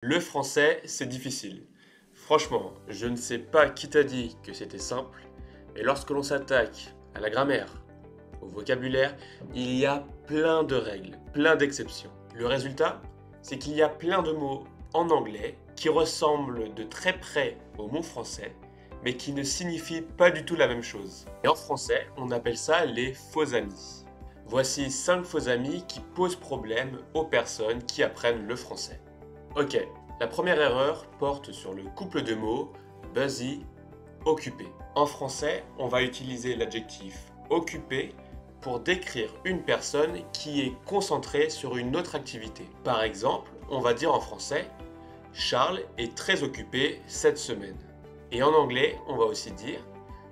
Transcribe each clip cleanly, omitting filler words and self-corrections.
Le français, c'est difficile. Franchement, je ne sais pas qui t'a dit que c'était simple, mais lorsque l'on s'attaque à la grammaire, au vocabulaire, il y a plein de règles, plein d'exceptions. Le résultat, c'est qu'il y a plein de mots en anglais qui ressemblent de très près aux mots français, mais qui ne signifient pas du tout la même chose. Et en français, on appelle ça les faux amis. Voici 5 faux amis qui posent problème aux personnes qui apprennent le français. Ok, la première erreur porte sur le couple de mots busy, occupé. En français, on va utiliser l'adjectif occupé pour décrire une personne qui est concentrée sur une autre activité. Par exemple, on va dire en français Charles est très occupé cette semaine. Et en anglais, on va aussi dire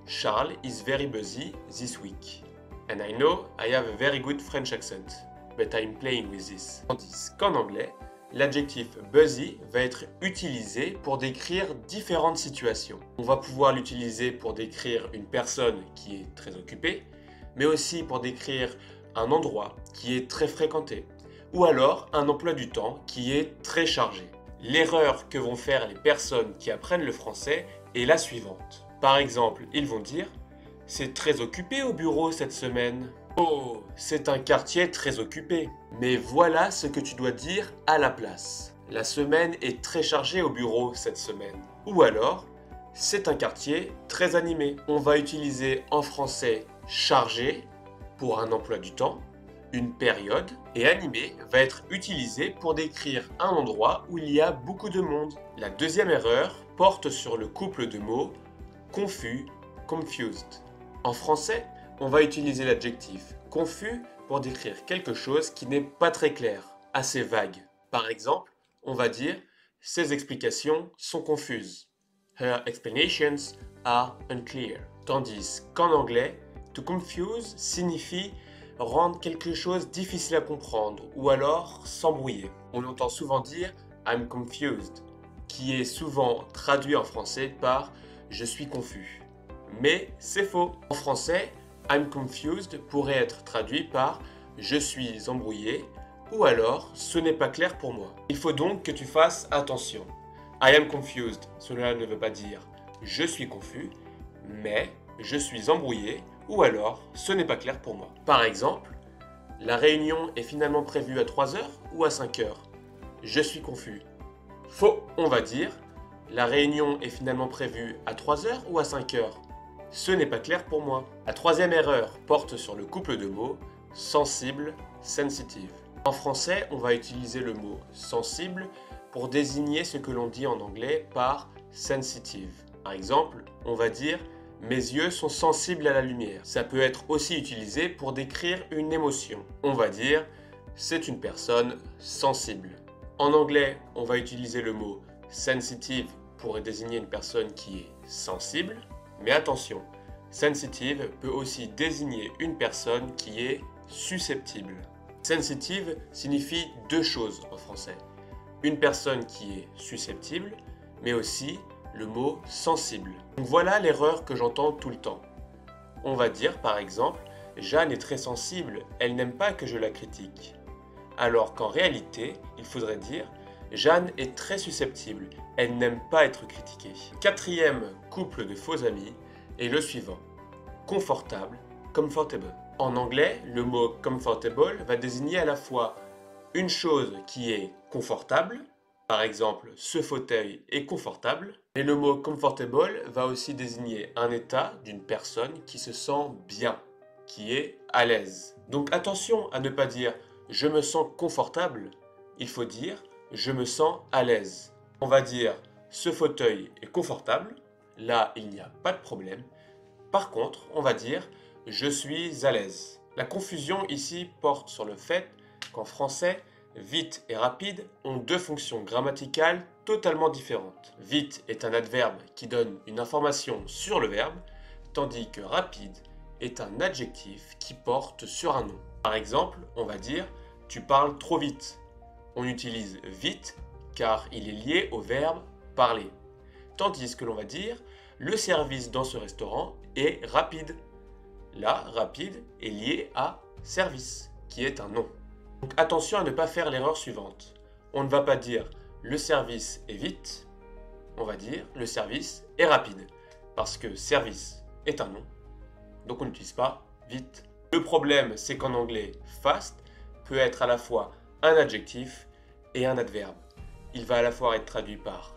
Charles is very busy this week. And I know I have a very good French accent, but I'm playing with this. Tandis qu'en anglais, l'adjectif busy va être utilisé pour décrire différentes situations. On va pouvoir l'utiliser pour décrire une personne qui est très occupée, mais aussi pour décrire un endroit qui est très fréquenté, ou alors un emploi du temps qui est très chargé. L'erreur que vont faire les personnes qui apprennent le français est la suivante. Par exemple, ils vont dire « C'est très occupé au bureau cette semaine ». Oh, c'est un quartier très occupé. Mais voilà ce que tu dois dire à la place. La semaine est très chargée au bureau cette semaine. Ou alors, c'est un quartier très animé. On va utiliser en français chargé pour un emploi du temps, une période, et animé va être utilisé pour décrire un endroit où il y a beaucoup de monde. La deuxième erreur porte sur le couple de mots confus, confused. En français, on va utiliser l'adjectif confus pour décrire quelque chose qui n'est pas très clair, assez vague. Par exemple, on va dire « Ses explications sont confuses ». Her explanations are unclear. Tandis qu'en anglais, to confuse signifie rendre quelque chose difficile à comprendre ou alors s'embrouiller. On entend souvent dire « I'm confused », qui est souvent traduit en français par « je suis confus ». Mais c'est faux. En français, I'm confused pourrait être traduit par je suis embrouillé ou alors ce n'est pas clair pour moi. Il faut donc que tu fasses attention. I am confused, cela ne veut pas dire je suis confus, mais je suis embrouillé ou alors ce n'est pas clair pour moi. Par exemple, la réunion est finalement prévue à 3 heures ou à 5 heures. Je suis confus. Faux, on va dire la réunion est finalement prévue à 3 heures ou à 5 heures. Ce n'est pas clair pour moi. La troisième erreur porte sur le couple de mots sensible, sensitive. En français, on va utiliser le mot sensible pour désigner ce que l'on dit en anglais par sensitive. Par exemple, on va dire mes yeux sont sensibles à la lumière. Ça peut être aussi utilisé pour décrire une émotion. On va dire c'est une personne sensible. En anglais, on va utiliser le mot sensitive pour désigner une personne qui est sensible. Mais attention, sensitive peut aussi désigner une personne qui est susceptible. Sensitive signifie deux choses en français. Une personne qui est susceptible, mais aussi le mot sensible. Donc voilà l'erreur que j'entends tout le temps. On va dire par exemple, Jeanne est très sensible, elle n'aime pas que je la critique. Alors qu'en réalité, il faudrait dire Jeanne est très susceptible, elle n'aime pas être critiquée. Quatrième couple de faux amis est le suivant. Confortable, comfortable. En anglais, le mot comfortable va désigner à la fois une chose qui est confortable, par exemple ce fauteuil est confortable, et le mot comfortable va aussi désigner un état d'une personne qui se sent bien, qui est à l'aise. Donc attention à ne pas dire je me sens confortable, il faut dire je me sens à l'aise. On va dire ce fauteuil est confortable, là il n'y a pas de problème. Par contre, on va dire je suis à l'aise. La confusion ici porte sur le fait qu'en français, vite et rapide ont deux fonctions grammaticales totalement différentes. Vite est un adverbe qui donne une information sur le verbe, tandis que rapide est un adjectif qui porte sur un nom. Par exemple, on va dire tu parles trop vite. On utilise vite car il est lié au verbe parler. Tandis que l'on va dire le service dans ce restaurant est rapide. Là, rapide est lié à service, qui est un nom. Donc attention à ne pas faire l'erreur suivante. On ne va pas dire le service est vite, on va dire le service est rapide. Parce que service est un nom, donc on n'utilise pas vite. Le problème, c'est qu'en anglais, fast peut être à la fois un adjectif et un adverbe. Il va à la fois être traduit par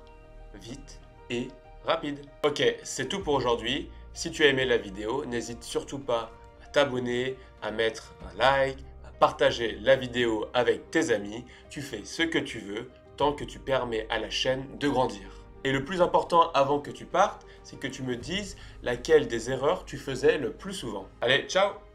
vite et rapide. Ok, c'est tout pour aujourd'hui. Si tu as aimé la vidéo, n'hésite surtout pas à t'abonner, à mettre un like, à partager la vidéo avec tes amis. Tu fais ce que tu veux tant que tu permets à la chaîne de grandir. Et le plus important avant que tu partes, c'est que tu me dises laquelle des erreurs tu faisais le plus souvent. Allez, ciao!